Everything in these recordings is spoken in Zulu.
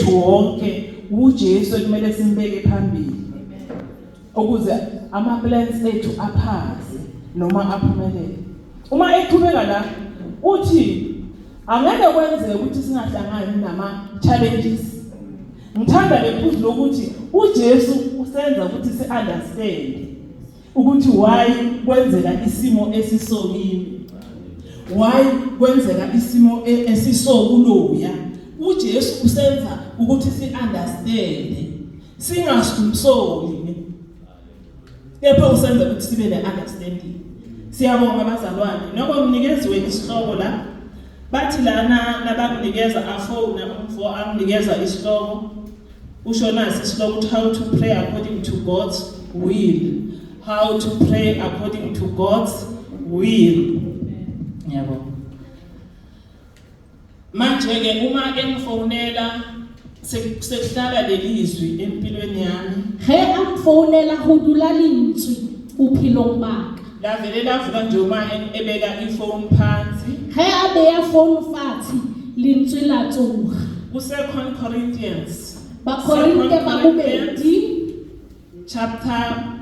wonke uJesu ekumele simbeke phambili ukuze ama-plans ethu aphase noma aphumelele. Uma eqhubeka la uthi angeke kwenzeke ukuthi singahlangani nama-challenges. Ngithanda lephuzu lokuthi uJesu usenza ukuthi si-understand ukuthi why kwenzeka isimo esisokini, why kwenzeka isimo esisokuloya. uJesu usenza ukuthi si-understand, singasumsoli, kepha usenza ukuthi sibe ne-understanding. Siyabonga abazalwane, noma mnikeziwe isihloko la, bathi lana nabakunikeza afona umfo anginikeza isihloko, usho nasi isihloko ukuthi how to pray according to God's will. How to pray according to God's will. Yabo. Manje ke uma engifonela sekuhlala lelizwi empilweni yami. Ge amfonela ho dula lentswe bophelong ba ka. La vele la vuka nje uma ebeka iphone phansi. Ge a beya phone fatshe lentswe la tsoga. Ku 2 Corinthians. Ba Korinte ba bobedi chapter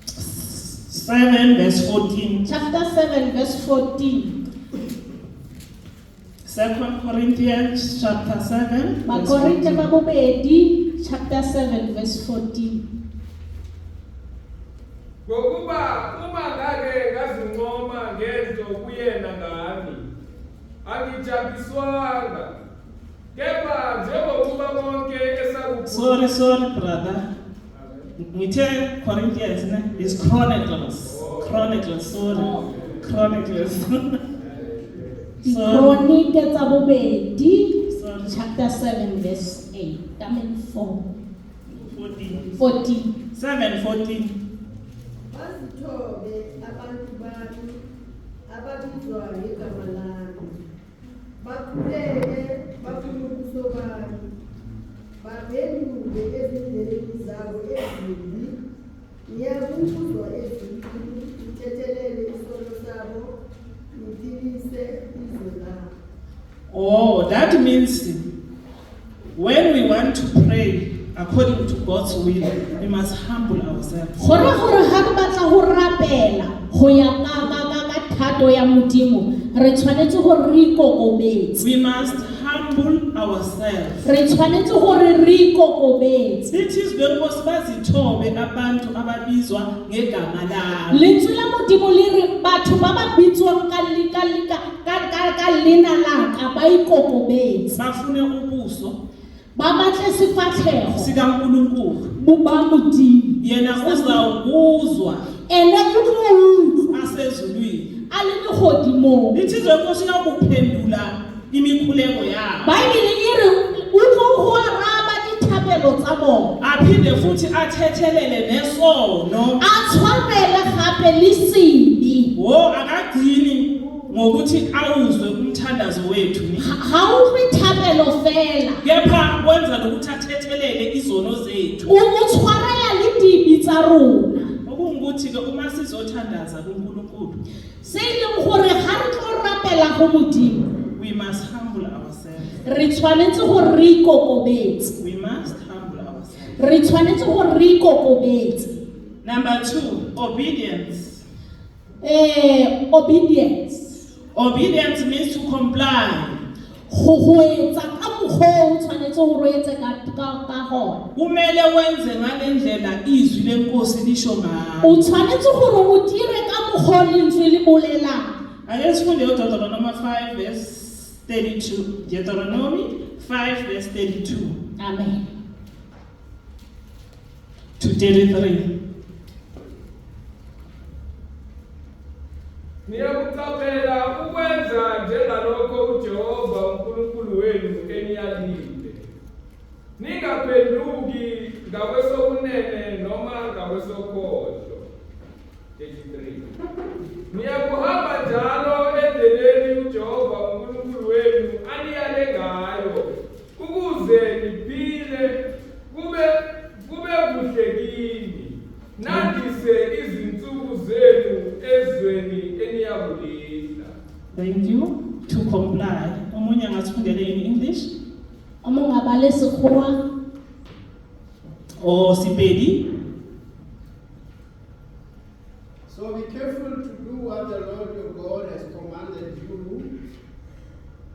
7 verse 14. Chapter 7 verse 14. 2 Corinthians chapter 7 Ba Korinte ba bobedi chapter 7 verse 14. Ngokuba uma ngake ngazincoma ngento kuyena ngami, angijabiswanga, kepha njengokuba bonke esakukhona. Sorry brother. Ngithe Corinthians ne is Chronicles. Chronicles, sorry. Chronicles. Chronique tsa bobedi chapter 7 verse 8. Amen 14. 7:14. Basithobe abantu bami ababizwa ngegama lami, bakhuleke bafune ubuso bami, babhenyule ezindleleni zabo ezimbi. Ngiyakuzwa ezimbi, ngithethelele isono sabo, ngiphilise izwe labo. Oh, that means when we want to pray according to God's will, we must humble ourselves. Hore ha re batla ho rapela ho ya ka thato ya modimo, re tshwanetse ho re ikokobetse. We must humble ourselves. Re tshwanetse ho re ikokobetse. It is because bazithobe abantu ababizwa ngegama labo. Lentswe la modimo le re batho ba ba bitswang ka lena la ka ba ikokobetse. Bafune ubuso Ba batle sifatlhego sikaNkulunkulu. ba modimo. Yena uzawuzwa Ene utlwe asezulwini. a le legodimo. Lithi Nkosi yakuphendula imikhuleko yabo. Baibele e re utlwe ho araba dithapelo tsa bona. Aphinde futhi athethelele nesono. A tshwarele gape le sibi. Wo akagcini ngokuthi awuzwe umthandazo wethu ni. Ha utlwe thapelo fela. Kepha kwenza lokuthi athethelele izono zethu. O tshwarela le dibi tsa rona. Okungukuthi ke uma sizothandaza kuNkulunkulu, Se ileng gore ha re tlo rapela go modimo, we must humble ourselves. re tshwanetse go re ikokobetse. We must humble ourselves. Re tshwanetse go re ikokobetse. Number 2, obedience. Obedience. Obedience means to comply. Go etsa ka mokgwa o tshwanetse go re etse ka gona. Kumele wenze ngalendlela izwi leNkosi lisho ngayo. O tshwanetse gore o dire ka mokgwa lentswe le bolelang. Ake sifunde uDeuteronomy 5 verse 32. Deuteronomy 5 verse 32 Amen. to 33. Niyakuqaphela ukwenza njengalokho uJehova uNkulunkulu wenu eniyalile. Ningaphenduki ngakwesokunene noma ngakwesokhohlo. 33. Niyakuhamba njalo endleleni uJehova uNkulunkulu wenu aniyale ngayo, ukuze niphile kube kuhle kini, nandise izinsuku zenu ezweni eniyakulila. Thank you. To comply. Omunye angasifundele in English. mo ngabale sekgowa or Sepedi. So be careful to do what the Lord your God has commanded you.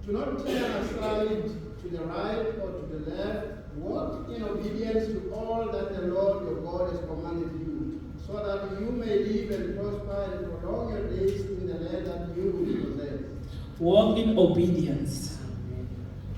Do not turn aside to the right or to the left. Walk in obedience to all that the Lord your God has commanded you, so that you may live and prosper and prolong your days in the land that you will possess. Walk in obedience.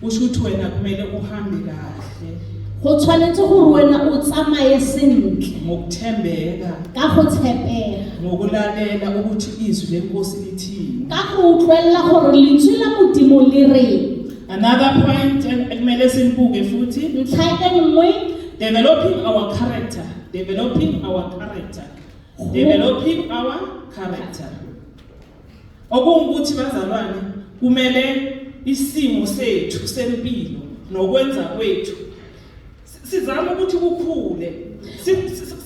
Ushuthi wena kumele uhambe kahle go tshwanetse gore wena o tsamaye sentle ngokuthembeka ka go tshepega ngokulalela ukuthi izwi lenkosi lithini. ka go utlwella gore lentswe la modimo le reng. Another point ekumele simbuke futhi, ntlha e nngwe developing our character, developing our character, developing our character. Okungukuthi bazalwane kumele isimo sethu sempilo nokwenza kwethu sizama ukuthi kukhule,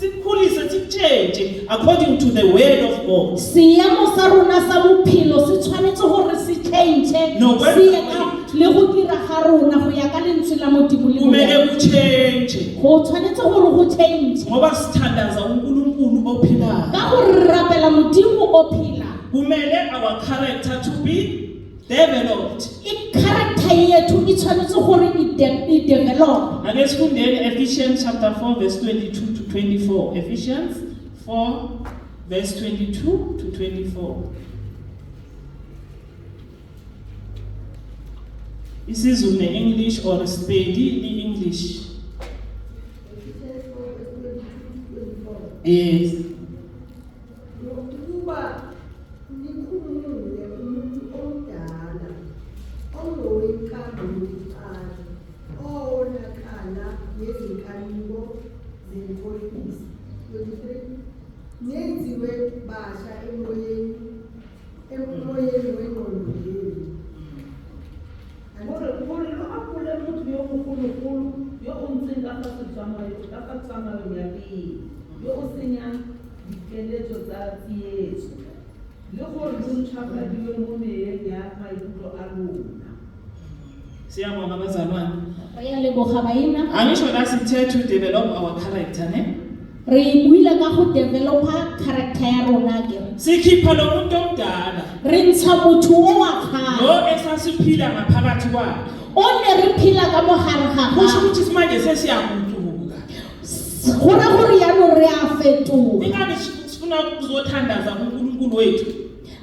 sikhulise sichange according to the word of God. seemo sa rona sa bophelo se tshwanetse gore se change se ye ka le go dira ga rona go ya ka lentswe la modimo le Kumele kuchange go tshwanetse gore go change ngoba sithandaza uNkulunkulu ophilayo. ka go rapela modimo o phela. Kumele our character to be developed. I-character yethu e tshwanetse gore e develop. Ake sifundeni Ephesians chapter 4 verse 22 to 24. Ephesians 4 verse 22 to 24. Isizulu ne-English or Sepedi ne-English? Yes. Nokuba nikhulule umuntu omdala ongowenkambuluphalo owonakala nezinkanuko zenkohlisi. 23 nenziwe basha emoyeni wengqondo yenu. Gore lo apole motho yo mogologolo yo o ntseng ka fa tsamayo ya pele yo o senyang dikeletso tsa tsietso le gore lo ntšhwafadiwe mo meyeng ya maikutlo a lona. Siyabonga bazalwane. Re a leboga baina. Angisho la sithe to develop our character ne? Re buile ka go developa character ya rona ke. Sikhipha lo muntu omdala Re ntsha motho o wa kgale lo esasiphila ngaphakathi kwakhe. o ne re phela ka mogare ga Kusho gagwe. ukuthi manje sesiyakuthuka. Gona gore yaanong re a fetoga. Ingani sifuna ukuzothandaza uNkulunkulu wethu?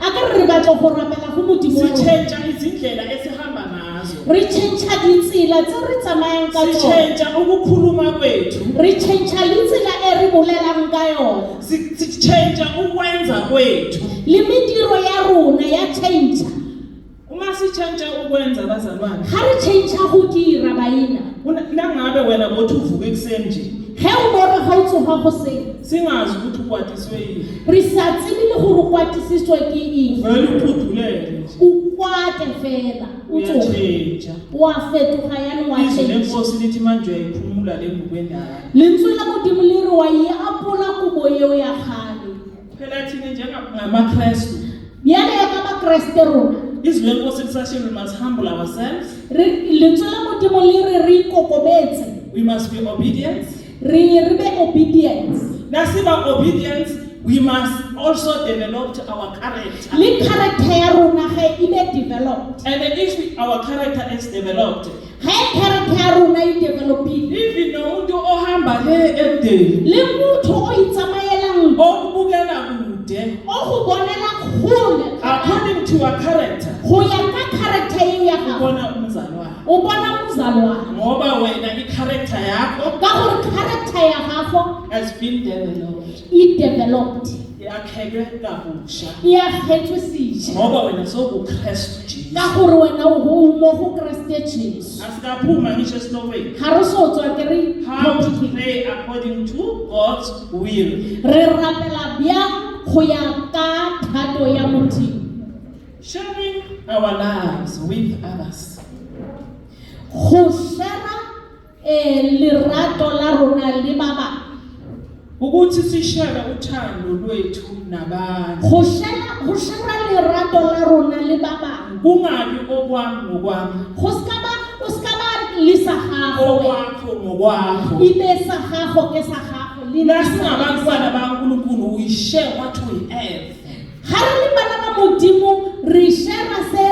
A ke re batla go rapela go modimo wa rona. Sitshentsha izindlela esihamba ngazo. Re tšhentšha ditsela tse re tsamayang ka tsona. Sitshentsha ukukhuluma kwethu. Re tšhentšha le tsela e re bolelang ka yona. Sitshentsha ukwenza kwethu. Le mediro ya rona ya tšhentšha. Uma sitshentsha ukwenza bazalwane. Ga re tšhentšha go dira baina. Nangabe wena bothi uvuka ekuseni nje. Ge o bore ga o tsoga goseng. Singazi ukuthi ukwatiswe yini. Re sa tsebe le gore o kwatisitswe ke eng. Vele uphudulele nje. O kwate fela o tsoga. Uyatshentsha. Wa fetoga yaanong wa Izwi tšhentšha. lenkosi lithi manje uyayiphumula le ngokwendala. Lentswe la modimo le re wa e apola kobo eo ya kgale. Phela thina njengamaKristu. Bjale ya ka bakreste rona. Izwi lenkosi lisashilo we must humble ourselves. Lentswe la modimo le re re ikokobetse. We must be obedient. Re be obedience. Nasiba obedience, we must also develop our character. Le character ya rona ge e be developed. And if our character is developed, Ge character ya rona e developile. even nomuntu ohamba le emdeni, Le motho o itsamayelang okubukela kude, o go bonela kgole according to our character, go ya ka character eo ya gago. ubona umzalwane. O bona mozalwane. Ngoba wena i-character yakho Ka gore character ya gago has been developed. e developed. Yakheke kabusha. E agetswe sešwa. Ngoba wena sobuKristu Jesu. Ka gore wena o mo go Kriste Jesu. Asikaphuma ngisho esihlokweni. Ga re so tswa ke re How to pray according to God's will. re rapela bjang go ya ka thato ya modimo. Sharing our lives with others. Go share lerato la rona le ba bang. Ukuthi sishare uthando lwethu nabanye. Go share lerato la rona le ba bang. Kungabi okwami ngokwami. Go ska ba le sa gago okwakho ngokwakho. ibe sa gago ke sa gago le Na singabantwana bakaNkulunkulu, we share what we have. ha re le bana ba modimo re share se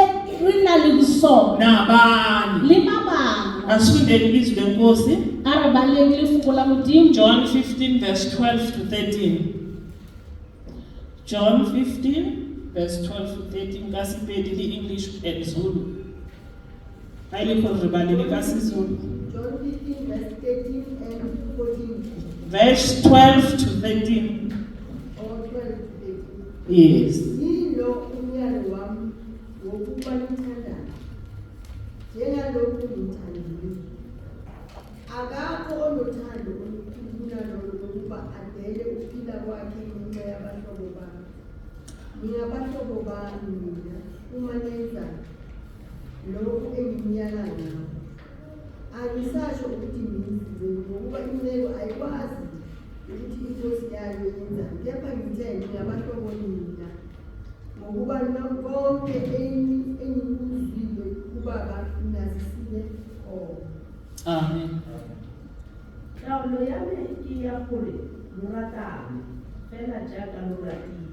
re na le sona Nabani. le ba bang Asifundeni izwi lenkosi. a re baleng lefoko la modimo John 15 verse 12 to 13. John 15 verse 12 to 13. Kasipedi the English and Zulu. Ayikho ribaleni kaSizulu. John 15, verse 13 and 14. Verse 12 to 13. Or 12 to 13. Yes. Yilo umyalo wami wokuba nithandane njengalokhu nithandile. Akakho onothando olukhulu kunalolo lokuba adele ukuphila kwakhe ngenxa yabahlobo bami. Ngingabahlobo bami mina uma nenza lokhu engimyala ngakho. Angisasho ukuthi ngiyizizwe ngokuba inceku ayikwazi ukuthi inkosi yayo yenzani, kepha ngithe ngingabahlobo nina ngokuba konke engikuzwile kubaba nazisile khona. Amen. Taolo ya me ke ya gore lo ratane fela jaaka lo ratile.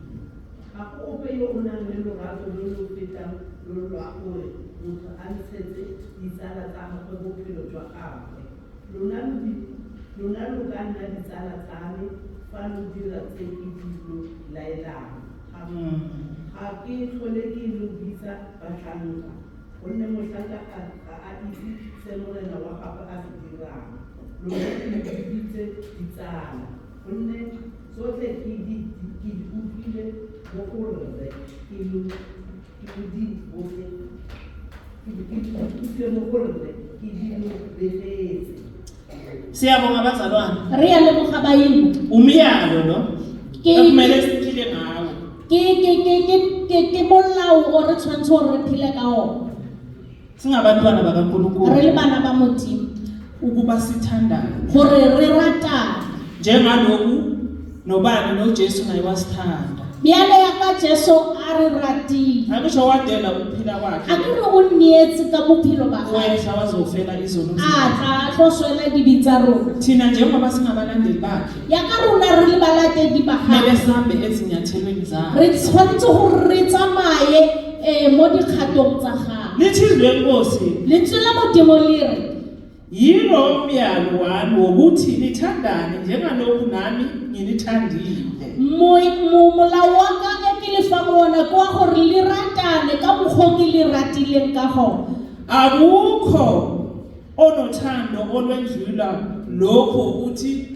Ga go ope yo o nang le lorato lo lo fetang lo lwa gore motho a ntshetse ditsala tsa gagwe bophelo jwa gagwe. Lona lo ka nna ditsala tsa me fa lo dira tse ke di lo laelang. Ga ke tlhole ke lo bitsa batlhanka gonne motlhanka ga a itse se morena wa gagwe a se dirang. Lona le bitse ditsala gonne tsotlhe ke di utlwile mo go rre ke di bofe ke utlwile mo go rre ke di lo begetse. Siyabonga bazalwane. re ya leboga baeng Umyalo lo. Ke- Ekumele siphile ngawo. ke molao o re tshwanetse gore re phele ka ona Singabantwana re bakaNkulunkulu le bana ba modimo ukuba sithandane. gore re ratane Njengalokhu nobani noJesu naye wasithanda. bjale ya ka jesu a re ratile Akusho wadela ukuphila a kwakhe. ke re o neetse ka bophelo ba gagwe Wehla wazofela izono a zethu. tla tlo swela dibi tsa rona Thina njengoba singabalandeli bakhe, ya ka rona re le balatedi ba kumele gagwe sihambe ezinyathelweni zakhe. re tshwanetse gore re tsamaye mo dikgatong tsa gagwe Lithi izwi lenkosi, lentswe la modimo le re yilo umyalo wami wokuthi nithandane njengalokhu nami nginithandile. molao wa ka e ke lefang ona ke wa gore le ratane ka mokgwa ke le ratileng ka gona Akukho onothando olwendlula lokho ukuthi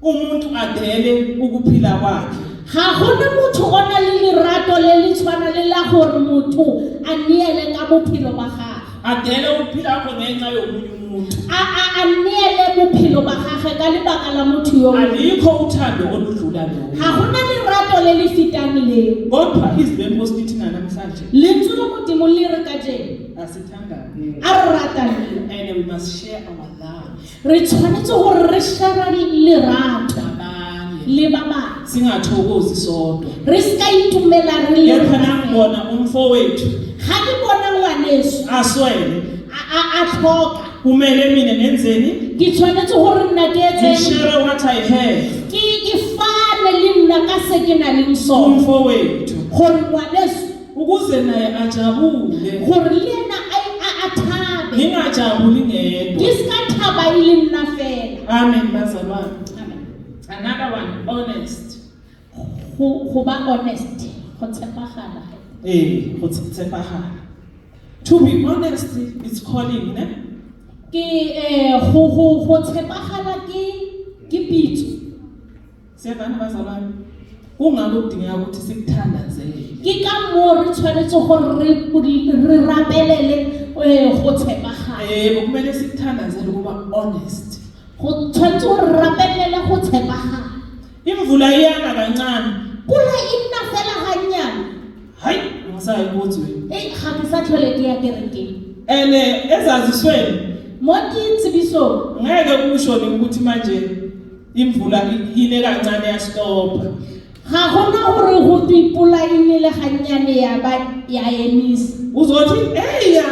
umuntu adele ukuphila kwakhe. ga gona motho o na le lerato le le tshwana le la gore motho a neele ka bophelo ba gagwe Adele ukuphila kwakhe ngenxa yomunye umuntu. a neele bophelo ba gagwe ka lebaka la motho yo mongwe. Alikho uthando oludlula lokho. ga gona lerato le le fetang leo Kodwa izwi lenkosi lithi namhlanje lentswe la modimo le re ka jeno asithandane. a re rataneng And we must share our love. re tshwanetse gore re share lerato Abanye. le ba bangwe Singathokozi sodwa. re se ka itumela re le Kepha rona. nangibona umfowethu ga ke bona ngwaneso aswele, a tlhoka kumele mina nenzeni? ke tshwanetse gore nna ke etseng Ngishare what I have. ke fane le nna ka se ke na leng sona Umfowethu gore ngwaneso ukuze naye ajabule. gore le ena a thabe Ngingajabuli ngedwa. ke se ka thaba e le nna fela Amen bazalwane. Amen. Another one, honest. go ba honest go tshepagala Go tshepagala. To be honest, it's calling, ne? ke go tshepagala ke pitso Siyavana bazalwane. Kungako kudingeka ukuthi sikuthandazele. ke ka moo re tshwanetse gore re rapelele go tshepagala Kumele sikuthandazele ukuba honest. go tshwanetse gore re rapelele go tshepagala Imvula iyana kancane. pula e nna fela gannyana Hayi, ngisayibuzwe. ga ke sa tlhole ke ya kerekeng Ezazisweni mo ditshebisong ngeke kusho ukuthi manje imvula ine kancane ya stop. ga gona gore go twe pula e nele gannyane ya emisa Uzothi, "Hey ya,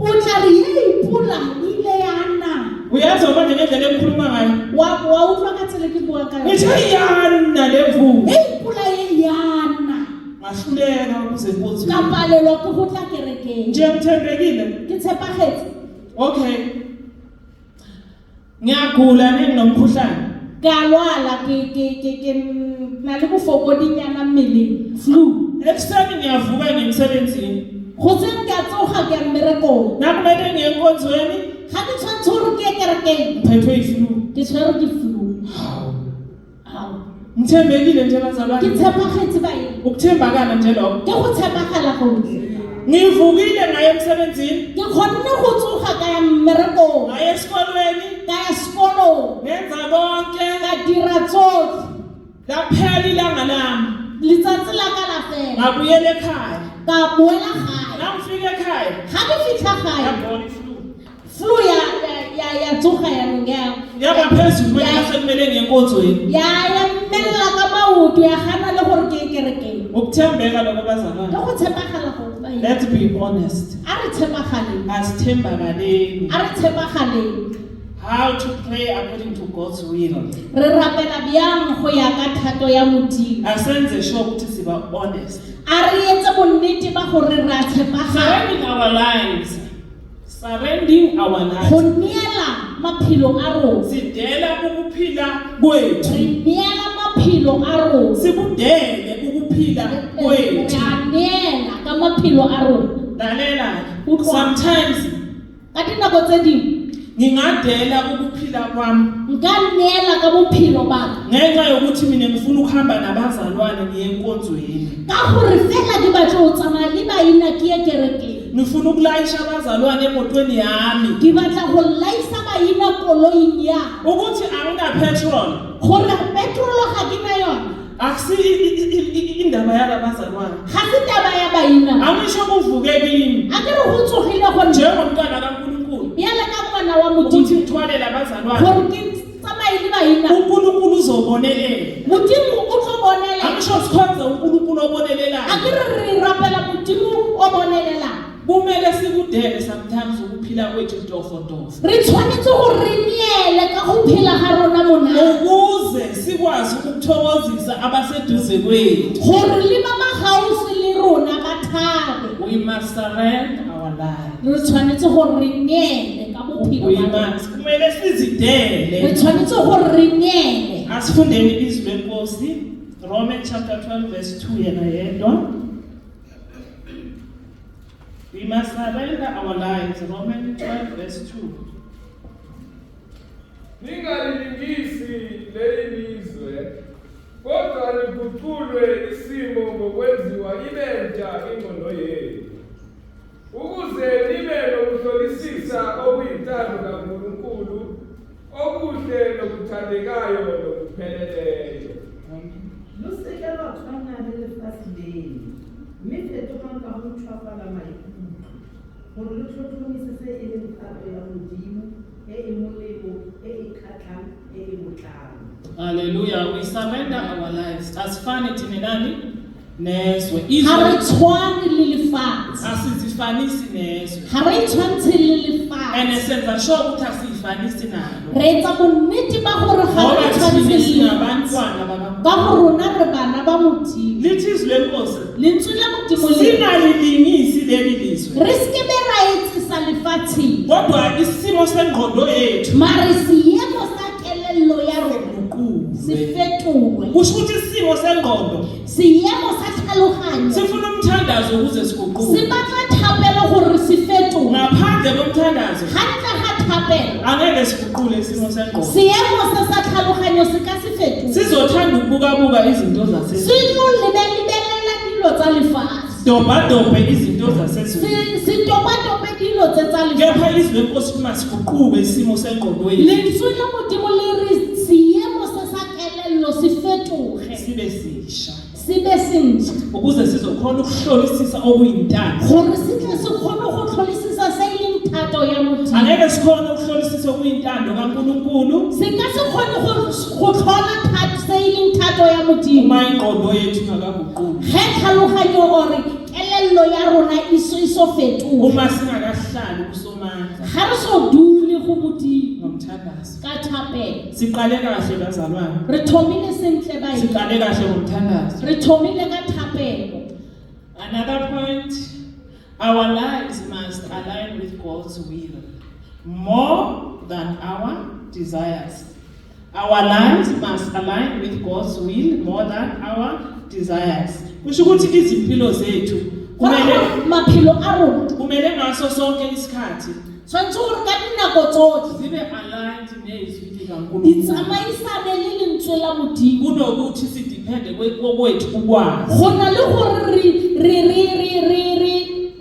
o tla re ye pula pula ile yana uyazi manje ngendlela engikhuluma ngayo wa utlwa ka tsela ke bua ka ngisho yana lemvula hey pula yana ngahluleka ukuze inkosi ka palelwa ke go tla kerekeng nje ngithembekile ke tshepagetse okay ngiyagula nenginomkhuhlane ka lwala ke na le bofokodinyana mmeleng flu ekuseni ngiyavuka ngemsebenzini go tseng ka tsoga ke mmerekong nakumele ngiye enkonzweni ga ke tshwantse gore ke ye kerekeng ngiphethwe yiflu ke tshwere ke flu ngithembekile nje ke bazalwane tshepagetse bae ukuthembakala nje lokho ke go tshepagala go ngivukile ngaye emsebenzini ke kgonne go tsoga ka ya mmerekong ngaye esikolweni ka ya sekolong ngenza konke ka dira tsotlhe laphela ilanga lami letsatsi la ka la fela ngabuyela ekhaya ka boela gae nangifika ekhaya ga ke fitlha gae yabona iflu flu ya tsoga ya nongea yaba phezulu manje sekumele ngiyenkonzweni ya mmelela ka maoto ya gana le gore ke ye kerekeng ukuthembeka lokho ke bazalwane go tshepagala go bae let's be honest a re tshepagaleng asithembakaleni a re tshepagaleng how to pray according to God's will re rapela bjang go ya ka thato ya modimo asenze sure ukuthi siba honest a re etse bonnete ba gore re a tshepagala surrendering our lives go neela maphelo a rona sidela ukuphila kwethu re neela maphelo a rona sikudele ukuphila re kwethu a neela ka maphelo a rona lalela Utlwa. sometimes ka dinako tse dingwe ngingadela ukuphila kwami nka neela ka bophelo ba ngenxa yokuthi mina ngifuna ukuhamba nabazalwane ngiye enkonzweni ka gore fela ke batla o tsamaya le baina ke ye kerekeng ngifuna ukulayisha abazalwane emotweni yami ke batla go laisa baina koloing ya ukuthi angina petrol gore petrolo ga ke na yona akusi indaba yabazalwane ga se taba ya baina angisho kuvuke kimi a ke re go tsogile gore njengomntwana kaNkulunkulu bjale ka ngwana wa ukuthi modimo ngithwalele abazalwane gore ke tsamaye le baina uNkulunkulu uzobonelela modimo o tlo bonela angisho sikhonza uNkulunkulu obonelelayo a ke re rapela modimo o bonelela kumele sikudele sometimes ukuphila kwethu ntofotofo re tshwanetse go re neele ka go phela ga rona monate ukuze sikwazi ukuthokozisa abaseduze kwethu gore le ba magaufi le rona ba thabe we must surrender our lives re tshwanetse gore re neele ka bophelo we ba rona must kumele sizidele re tshwanetse gore re neele asifundeni izwi lenkosi Romans chapter 12 verse 2 yena yedwa we must surrender our lives Romans 12 verse 2 ningalilingisi leli lizwe kodwa liguqulwe isimo ngokwenziwa ibentsha ingqondo yenu ukuze libe nokuhlolisisa okuyintando kaNkulunkulu okuhle nokuthandekayo nokupheleleyo lo seke lwa tshwana le lefatshe leno mme fetogang ka go tshwafala maikutlo gore lo tlhotlhomise se e leng kgato ya modimo e e molemo e e kgatlhang e e motlalo hallelujah we surrender our lives asifanele thina nani nezwe ga re izwe tshwane le lefatshe asizifanisi nezwe ga re tshwantshe le lefatshe and senza sure ukuthi asiyifanisi nalo re etsa bonnete ba gore ga ngoba re tshwantshe thina le lefatshe singabantwana ka go rona re bana ba modimo lithi izwi lenkosi lentswe la modimo le singalilingisi leli lizwe re seke be ra etsisa lefatsheng kodwa isimo sengqondo yethu mare seemo sa kelello ya rona se fetolwe kusho ukuthi isimo sengqondo seemo sa tlhaloganyo sifuna umthandazo ukuze siguquke se batla thapelo gore se fetolwe ngaphandle komthandazo gantle ga thapelo angeke siguqule isimo sengqondo seemo se sa tlhaloganyo se ka se fetolwe sizothanda ukubukabuka izinto zasezweni se tlo lebelela dilo tsa lefatshe dobhadobe izinto zasezweni sitopatope dilo tse tsa lefatshe kepha izwi lenkosi kuma siguquke isimo sengqondo yethu lentswe la modimo le re seemo se sa kelello se fetoge sibe sisha sibe sentle ukuze sizokhona ukuhlolisisa okuyintando gore se tle se kgone go tlholisisa se e leng thato ya modimo angeke sikhona ukuhlolisisa okuyintando kaNkulunkulu se ka se kgone go tlhola se e leng thato ya modimo uma ingqondo yethu ingakaguquki ge tlhaloganyo ore kelello kelello ya rona iso fetoha uma singakahlali kusomandla ha re so dule go modimo ngomthandazo. ka thapelo Siqale kahle bazalwane. re thomile sentle ba Siqale kahle ngomthandazo. re thomile ka thapelo. Another point, our lives must align with God's will more than our desires. Our lives must align with God's will more than our desires. Kusho ukuthi izimpilo zethu Maphelo a rona kumele ngaso sonke isikhathi tshwanetse gore ka dinako tsotlhe zibe aligned nezwi di likaNkulunkulu. tsamaisane le lentswe la modimo Kunokuthi sidepende kwethu ukwazi. go na le gore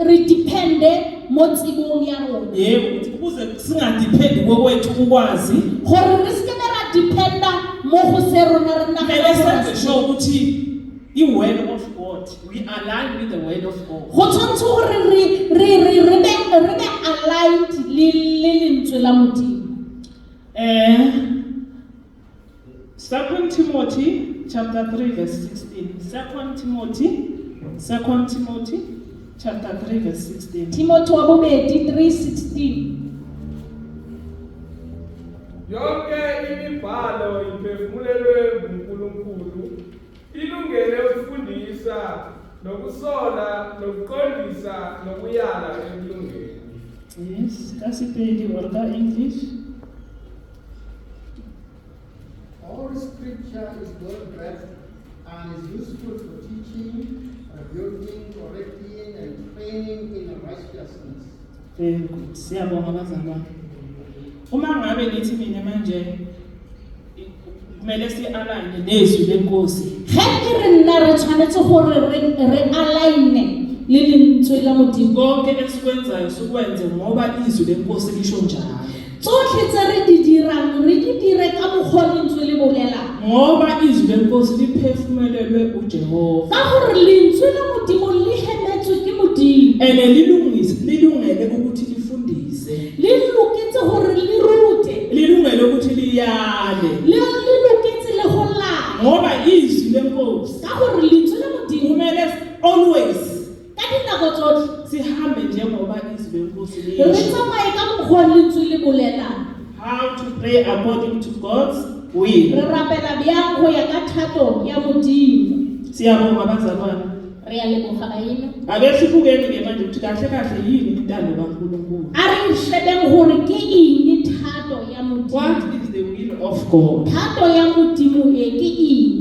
re depende mo tsebong ya rona Yebo, ukuthi ukuze singadependi kwethu ukwazi, gore re seke ra dependa mo go se rona re kumele senze nagana sure ukuthi i-word of God, we align with the word of God. go tshwanetse gore re be aligned le lentswe la modimo. 2 Timothy chapter 3 verse 16. 2 Timothy chapter 3 verse 16. Timothy wa bobedi 3:16. Yonke imibhalo iphefumulelwe nguNkulunkulu, ilungele ukufundisa, nokusola, nokuqondisa, nokuyala ekulungeni. Yes, Kasipedi or the English. All scripture is God-breathed and is useful for teaching, rebuking, correcting, and training in righteousness. Very good. Siyabonga bazalwane. Uma ngabe nithi mina manje kumele si-align nezwi lenkosi. Ge ke re nna re tshwanetse gore re align le lentswe la modimo. Konke esikwenzayo sikwenze ngoba izwi lenkosi lisho njalo. Tsotlhe tse re di dirang re di dire ka mokgwa lentswe le bolelang. Ngoba izwi lenkosi liphefumulelwe uJehova. Ka gore lentswe la modimo le hemetswe ke modimo. Ene lilungele ukuthi lifundise. Le loketse gore le rute. Lilungele ukuthi liyale. Le loketse le go laya. Ngoba izwi lenkosi Ka gore lentswe la modimo kumele always ka dinako tsotlhe sihambe njengoba izwi lenkosi re lisho. tsamaye ka mokgwa lentswe le bolelang. How to pray according to God's will. Re rapela bjang go ya ka thato ya modimo. Siyabonga bazalwane. Re ya leboga baina. Ake sihlukene ke manje ukuthi kahle kahle yini intando kaNkulunkulu. A re shebeng gore ke eng thato ya modimo. What is the will of God? Thato ya modimo e ke eng?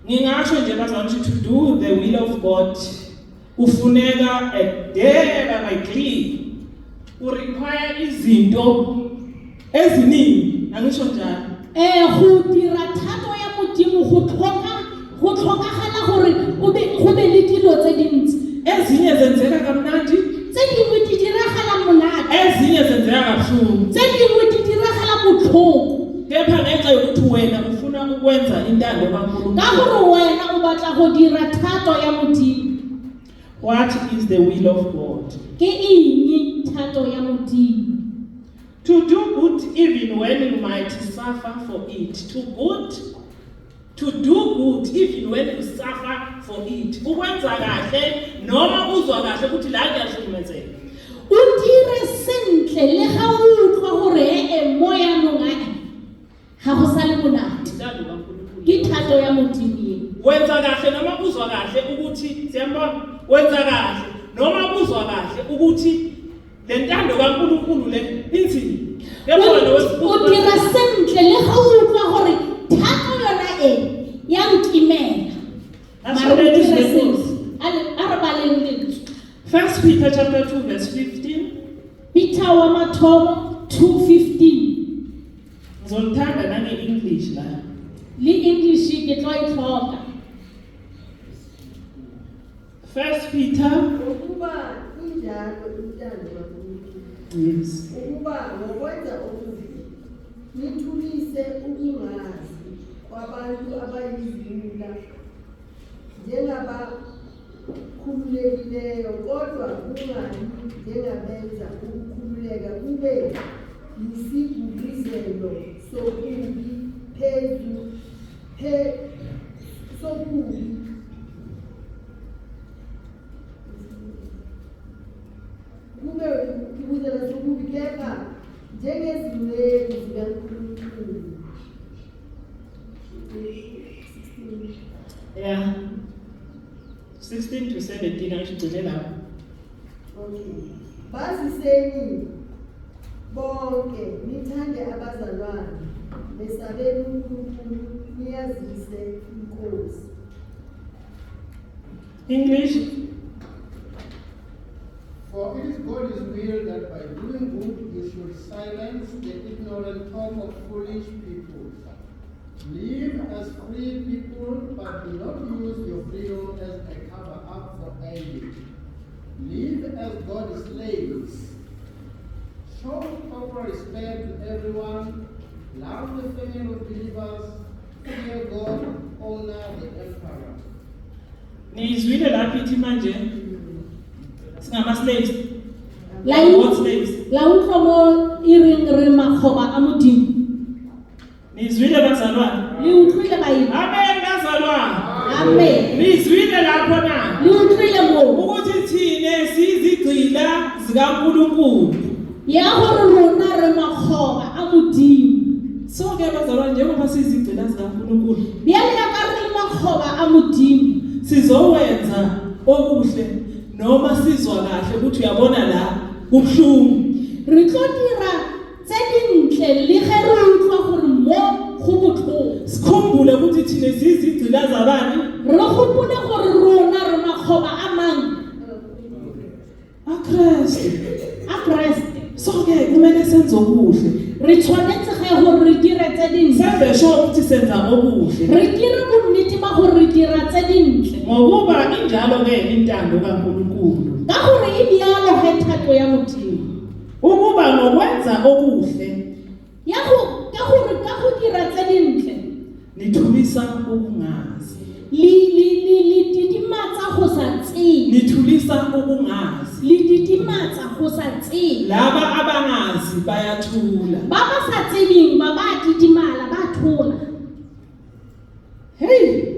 Ngingasho nje bazalwane ukuthi to do the will of God kufuneka edeba clear. Require izinto eziningi, angisho njalo. Go dira thato ya modimo go tlhokagala gore go be le dilo tse dintsi. Ezinye zenzeka kamnandi, Tse dingwe di diragala monate. ezinye zenzeka kabuhlungu. Tse dingwe di diragala botlhoko. Kepha ngenxa yokuthi wena ufuna ukwenza intando Ka kaNkulunkulu. gore wena o batla go dira thato ya modimo. What is the will of God? Ke eng thato ya modimo? To do good even when you might suffer for it. To do good even when you suffer for it. Ukwenza kahle noma uzwa kahle ukuthi la ngiyahlukumezeka. O dire sentle le ga o utlwa gore moya nonga ga go sa le monate. Intando kaNkulunkulu. Ke thato ya modimo. Wenza kahle noma uzwa kahle ukuthi siyambona wenza kahle noma uzwa kahle ukuthi le ntando kaNkulunkulu le inzini. O dira sentle le ga o utlwa gore thato yona ya nkimela. Mara o dire sentle. A re baleng lentswe. 1 Peter chapter 2 verse 15. Peter wa mathomo 2:15. Ngizolithanda nange-English la. Le English ke tlo e tlhoka. 1 Peter. Ukuba injalo intando kaNkulunkulu. Yes. Ukuba ngokwenza okubi nithulise ukungazi kwabantu abayizimula njengabakhululekileyo kodwa kungabi njengabenza ukukhululeka kube yisibhubhizelo sokubi sokubi Kepha njengezimeli zikaNkulunkulu. Yeah. 16 to 17 angigcine lapho. Okay. Basiseni bonke nithande abazalwane besabele uNkulunkulu niyazise inkosi. English. For it is God's will that by doing good you should silence the ignorant talk of foolish people. Live as free people, but do not use your freedom as a cover-up for envy. Live as God's slaves. Show proper respect to everyone. Love the family of believers. Fear God. Honor the emperor. Nizwile lapho ithi manje singama slaves. La slaves. la utlhomo iring re makgoba a modimo. Nizwile bazalwane. Le utlwile bayi. Amen bazalwane. Amen. Nizwile lapho na. Le utlwile mo. Ukuthi thine sizigcila zikaNkulunkulu. Ya hore rona re makgoba a modimo. Sonke bazalwane njengoba sizigcila zikaNkulunkulu. Biyale ya ka re makgoba a modimo. Sizowenza okuhle noma sizwa kahle ukuthi uyabona la kubhlungu. Re tlo dira tse dintle le ge re utlwa gore mo go botlhoko. Sikhumbule ukuthi thine sizigcila zabani? Re gopole gore rona re makgoba a mang a Kriste. Sonke kumele senze okuhle. Re tshwanetse ge gore re dire tse dintle. Senze sure ukuthi senza okuhle. Re dire bonnete ba gore re dira tse dintle. Ngokuba injalo ke intando kaNkulunkulu. Ka gore e dialo ge thato ya modimo. Ukuba ngokwenza okuhle Ka go dira tse dintle. nithulisa ukungazi. Li didimatsa go sa tsene. Nithulisa ukungazi. Li didimatsa go sa tsene. Laba abangazi bayathula. Ba ba sa tseneng ba ba didimala ba thola. Hey.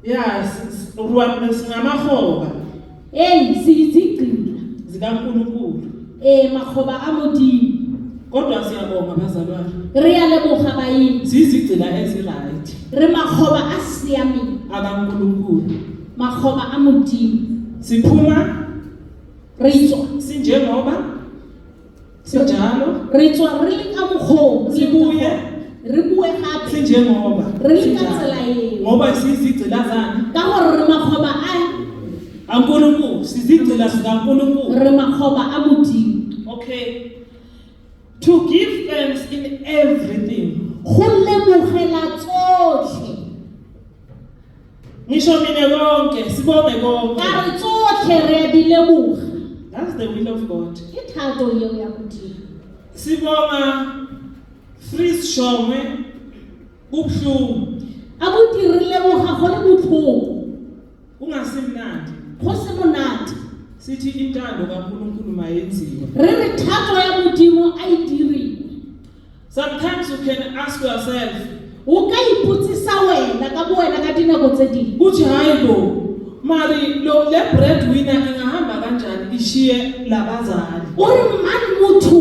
Yes, ruwa singamahloba Sizigcila zikaNkulunkulu. makgoba a modimo. Kodwa siyabonga bazalwane. Re ya leboga baeng. Sizigcila eziright. Re makgoba a siameng. AkaNkulunkulu. Makgoba a modimo. Siphuma Re tswa. sinjengoba sinjalo. Re tswa re le ka mogong. Sibuye Re bue gape. sinjengoba Re le ka tsela eo. ngoba sizigcila zani? Ka gore re makgoba a uNkulunkulu, sizigcila zikaNkulunkulu. re makgoba a modimo. Okay. To give thanks in everything. Go lebogela tsotlhe. Ngisho mina konke, sibonge konke. Ka re tsotlhe re a di leboga. That's the will of God. Ke thato eo ya modimo. Sibonga Fritz Shongwe ubhlungu A bo dirile boga go le botlhoko. ungasimnandi. Go se monate. Sithi intando kaNkulunkulu mayenziwe. Re re thato ya modimo a e dirile. Sometimes you can ask yourself, O ka iputsisa wena ka bo wena ka dinako tse dingwe. uthi hayibo, mari lo le breadwinner ingahamba kanjani ishiye labazali? O re mane motho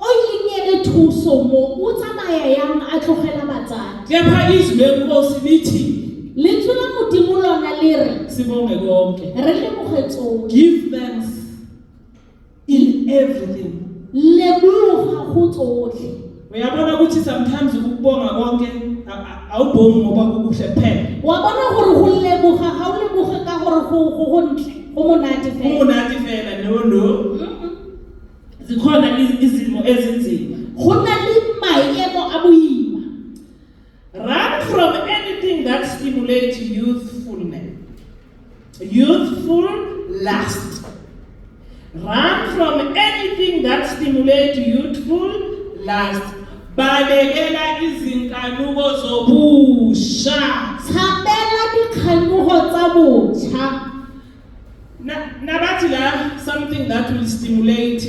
o ilingele thuso mo o tsamaya yang a tlogela batsadi. Kepha izwi lenkosi lithi Lentswe la modimo lona le re sibonge konke. re leboge tsotlhe. Give thanks in everything. Leboga go tsotlhe. Uyabona ukuthi sometimes ukubonga konke awubongi ngoba kukuhle kuphela. Wa bona gore go leboga ga o leboge ka gore go ntle go monate fela. Umunati fela no. Zikhona izimo ezinzima. Go na le maemo a boima. Run from anything that stimulates youthful lust. Run from anything that stimulates youthful lust. Balekela izinkanuko zobusha. Tshabela dikganugo tsa botjha. Nabathi la something that will stimulate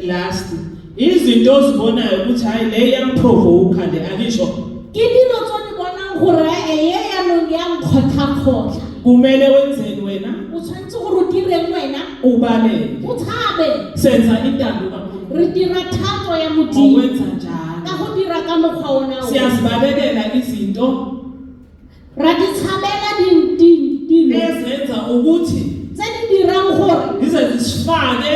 lust. Izinto ozibonayo ukuthi hayi le yangiprovoke le akisho. Ke dilo tse di bonang gore ye yanong ya nkgotlha-kgotlha. Kumele wenzeni wena? O tshwanetse gore o direng wena. Ubalele. O tshabe. Senza intando kaNkulunkulu. re dira thato ya modimo ngokwenza ka njalo. go dira ka mokgwa ona o Siyazibabekela izinto ra di tshabela dilo ezenza ukuthi tse di dirang gore zize zisifake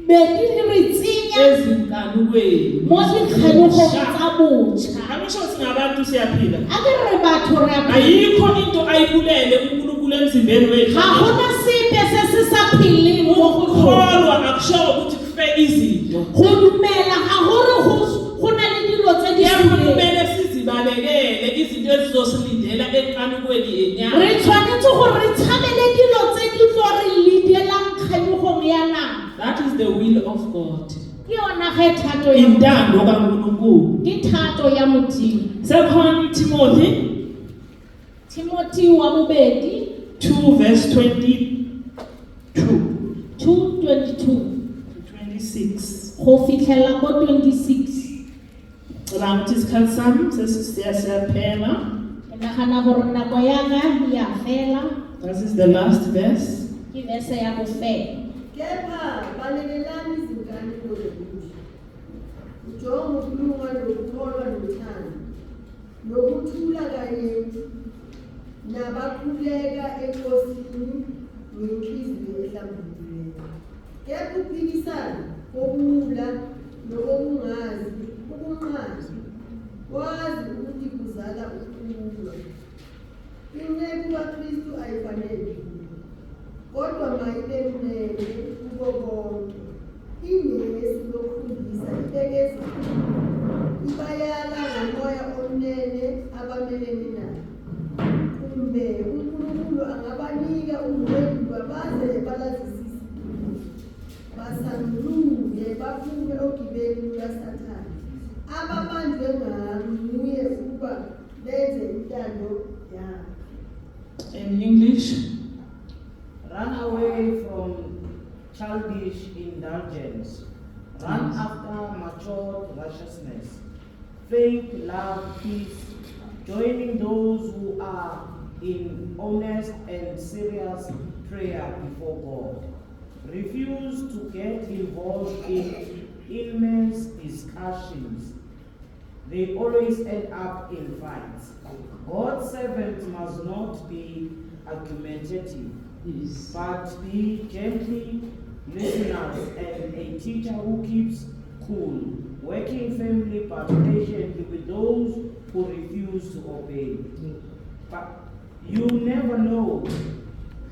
be di re tsenya ezinkanukweni. mo dikganogong tsa botjha Angisho singabantu siyaphila. a ke re batho re a Ayikho into ayibulele uNkulunkulu emzimbeni wethu. ga gona sepe se se sa pheleng mo go rona. Ukukholwa akusho ukuthi kufe izinto. Go dumela ga gore go na le dilo tse di Yebo rileng. kumele sizibalekele izinto ezizosilindela enkanukweni yenyama. Re tshwanetse gore re tshabele dilo tse di tlo re ledelang kganogong ya nama That is the will of God. ke yona ge thato ya Intando kaNkulunkulu. ke thato ya modimo. 2 Timothy wa bobedi 2 verse 22 2:22 to 26. go fitlhela ko 26 Ngicabanga ukuthi isikhathi sami sesiyaphela. ke nagana gore nako ya ka ya fela This is the last verse. ke verse ya bofelo. Kepha balekelani izingane kodwa ujonga ukulunga nokukholwa nothando nokuthula kanye nabakhuleka enkosini ngenhliziyo ehlambulukileyo. Kepha ukuphikisana kokuwula nokungazi ukunqazi wazi ukuthi kuzala ukuwula. Inceku kaKristu ayifanele kodwa mayibe mnene kubo bonke. Inesi lokufundisa itekeza ibayala ngomoya omnene abamelene nayo. Kumbe uNkulunkulu angabanika ukudlulwa baze balazisise basanduluke baphume ogibeni lukaSathane ababanjwe nguye ukuba benze intando yakhe. In English. Run away from childish indulgence. Run after matured righteousness, faith, love, peace, joining those who are in honest and serious prayer before God. Refuse to get involved in immense discussions. They always end up in fights. God's servants must not be argumentative, but be gently listeners and a teacher who keeps cool, working firmly but patiently with those who refuse to obey. But you never know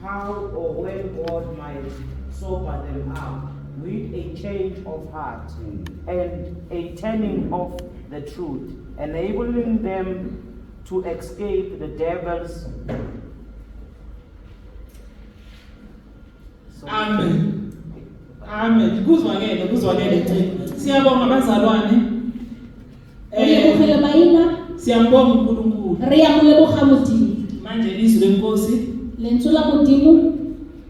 how or when God might sober them up with a change of heart and a turning of the truth, enabling them to escape the devil's. Amen. Amen. Kuzwakele nje. Siyabonga abazalwane. Re lebogela maina Siyambonga uNkulunkulu. re ya mo leboga modimo. Manje izwi lenkosi Lentswe la modimo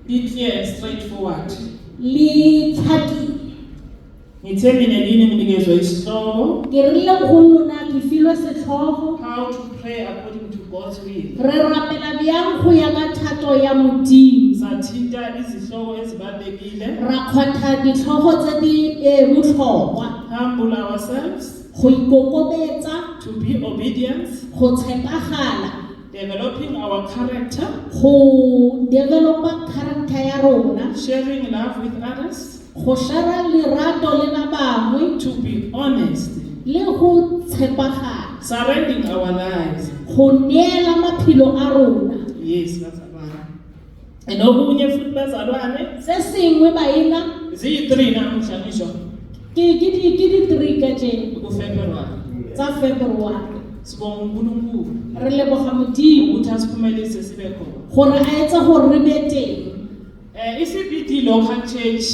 be clear and straightforward. le tlhakile. Ngithe mina yini nginikezwe isihloko Ke rile go lona ke filwe setlhogo how to pray according to God's will. re rapela bjang go ya ka thato ya modimo. Sathinta izihloko ezibalekile. Ra kgwatha ditlhogo tse di botlhokwa Humble ourselves go ikokobetsa to be obedient, go tshepagala developing our character, go developa character ya rona sharing love with others, go shara lerato le ba bangwe to be honest, le go tshepagala surrendering our lives. go neela maphelo a rona. Yes, bazalwane. And okunye futhi bazalwane Se sengwe baina ziyi-3 namuhla ngisho ke di 3 ka tse kuFebruary. tsa February. Sibonga uNkulunkulu Re leboga modimo ukuthi asiphumelelise sibe khona. gore a etsa gore re be teng. I-CBD Local Church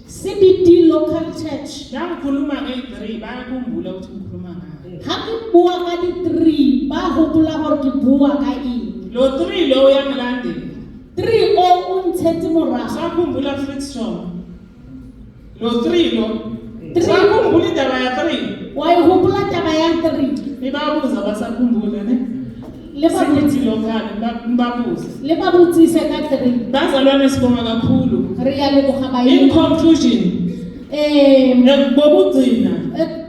CBD Local Church nangikhuluma nge-3 bayakhumbula ukuthi ngikhuluma ngayo. ha ke bua ka di 3 ba gopola gore ke bua ka eng. Lo 3 lo uyamlandela. 3 o ntshetse morago. Sakhumbula Frickstrom. Lo 3 lo. 3 Sakhumbula indaba ya 3. wa e gopola taba ya 3 Nibabuza basakhumbula ne. le ba CBD Local nibabuza. le ba botsise ka 3 Bazalwane sibonga kakhulu. re ya leboga In baina. conclusion, Ngokugcina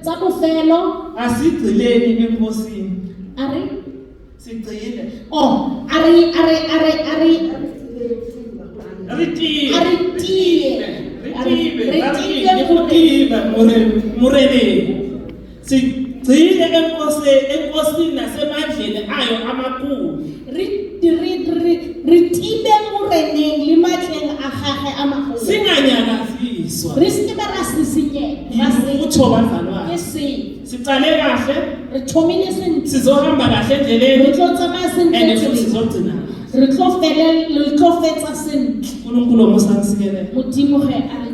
tsa bofelo asigcileni enkosini. are Sigcile. oh are Ritibe. Sigcile enkosini nasemandleni ayo amakhulu. re tibe moreneng le matleng a gagwe a magolo. Singanyakaziswa. Re se ke ba ra sisinyega Utsho bazalwane. ke se Sicale kahle, re thomile sentle sizohamba kahle re endleleni tlo tsamaya and futhi sentle sizogcina. re tlo fetsa sentle uNkulunkulu musansikelele. modimo ge a